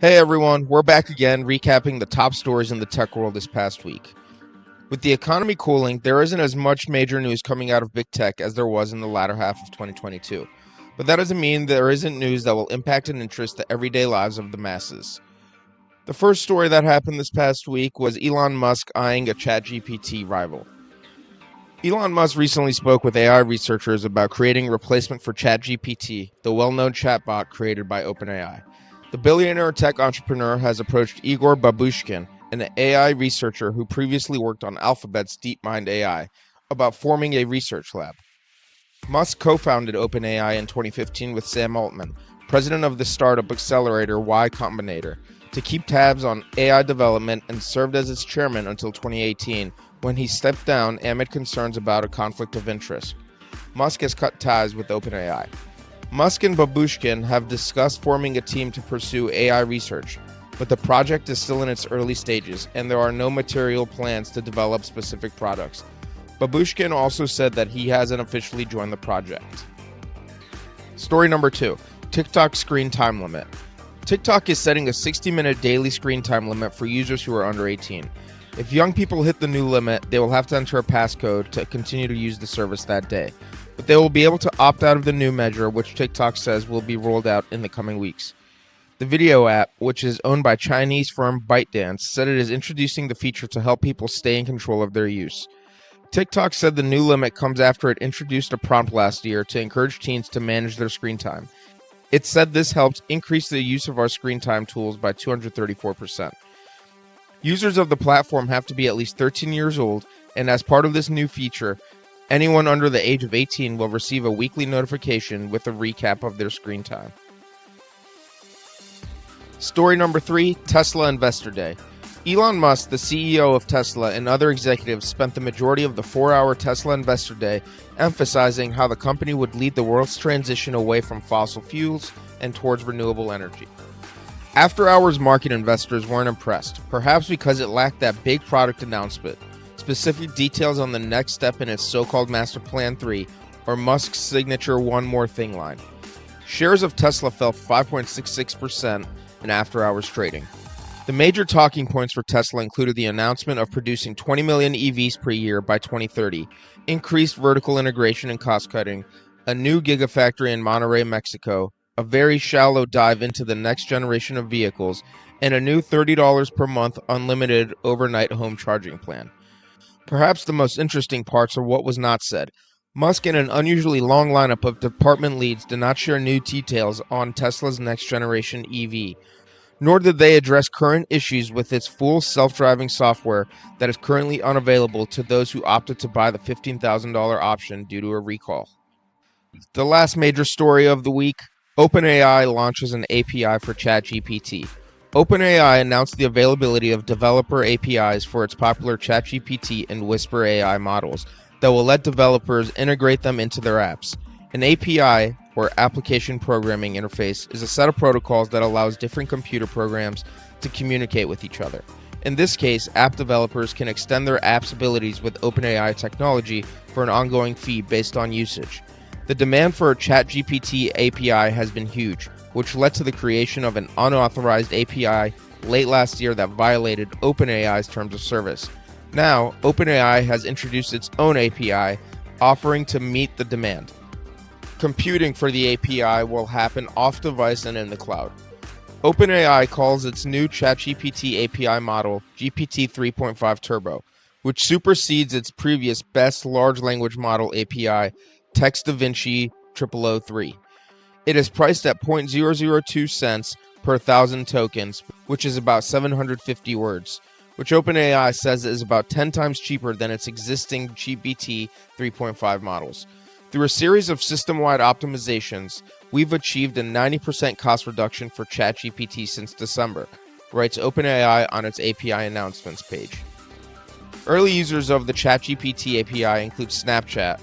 Hey everyone, we're back again recapping the top stories in the tech world this past week. With the economy cooling, there isn't as much major news coming out of big tech as there was in the latter half of 2022. But that doesn't mean there isn't news that will impact and interest the everyday lives of the masses. The first story that happened this past week was Elon Musk eyeing a ChatGPT rival. Elon Musk recently spoke with AI researchers about creating a replacement for ChatGPT, the well-known chatbot created by OpenAI. The billionaire tech entrepreneur has approached Igor Babushkin, an AI researcher who previously worked on Alphabet's DeepMind AI, about forming a research lab. Musk co-founded OpenAI in 2015 with Sam Altman, president of the startup accelerator Y Combinator, to keep tabs on AI development, and served as its chairman until 2018, when he stepped down amid concerns about a conflict of interest. Musk has cut ties with OpenAI. Musk and Babushkin have discussed forming a team to pursue AI research, but the project is still in its early stages and there are no material plans to develop specific products. Babushkin also said that he hasn't officially joined the project. Story number 2. TikTok screen time limit. TikTok is setting a 60-minute daily screen time limit for users who are under 18. If young people hit the new limit, they will have to enter a passcode to continue to use the service that day. But they will be able to opt out of the new measure, which TikTok says will be rolled out in the coming weeks. The video app, which is owned by Chinese firm ByteDance, said it is introducing the feature to help people stay in control of their use. TikTok said the new limit comes after it introduced a prompt last year to encourage teens to manage their screen time. It said this helped increase the use of our screen time tools by 234%. Users of the platform have to be at least 13 years old, and as part of this new feature, anyone under the age of 18 will receive a weekly notification with a recap of their screen time. Story number 3, Tesla Investor Day. Elon Musk, the CEO of Tesla, and other executives spent the majority of the 4-hour Tesla Investor Day emphasizing how the company would lead the world's transition away from fossil fuels and towards renewable energy. After-hours market investors weren't impressed, perhaps because it lacked that big product announcement, specific details on the next step in its so-called Master Plan 3, or Musk's signature One More Thing line. Shares of Tesla fell 5.66% in after-hours trading. The major talking points for Tesla included the announcement of producing 20 million EVs per year by 2030, increased vertical integration and cost-cutting, a new gigafactory in Monterrey, Mexico, a very shallow dive into the next generation of vehicles, and a new $30 per month unlimited overnight home charging plan. Perhaps the most interesting parts are what was not said. Musk and an unusually long lineup of department leads did not share new details on Tesla's next generation EV, nor did they address current issues with its full self-driving software that is currently unavailable to those who opted to buy the $15,000 option due to a recall. The last major story of the week, OpenAI launches an API for ChatGPT. OpenAI announced the availability of developer APIs for its popular ChatGPT and Whisper AI models that will let developers integrate them into their apps. An API, or Application Programming Interface, is a set of protocols that allows different computer programs to communicate with each other. In this case, app developers can extend their app's abilities with OpenAI technology for an ongoing fee based on usage. The demand for a ChatGPT API has been huge, which led to the creation of an unauthorized API late last year that violated OpenAI's terms of service. Now, OpenAI has introduced its own API, offering to meet the demand. Computing for the API will happen off-device and in the cloud. OpenAI calls its new ChatGPT API model GPT 3.5 Turbo, which supersedes its previous best large language model API, TextDaVinci 0003. It is priced at 0.002 cents per 1,000 tokens, which is about 750 words, which OpenAI says is about 10 times cheaper than its existing GPT 3.5 models. Through a series of system-wide optimizations, we've achieved a 90% cost reduction for ChatGPT since December, writes OpenAI on its API announcements page. Early users of the ChatGPT API include Snapchat,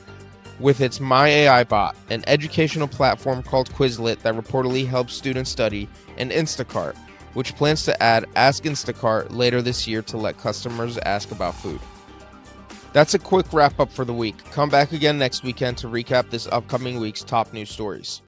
with its My AI Bot, an educational platform called Quizlet that reportedly helps students study, and Instacart, which plans to add Ask Instacart later this year to let customers ask about food. That's a quick wrap up for the week. Come back again next weekend to recap this upcoming week's top news stories.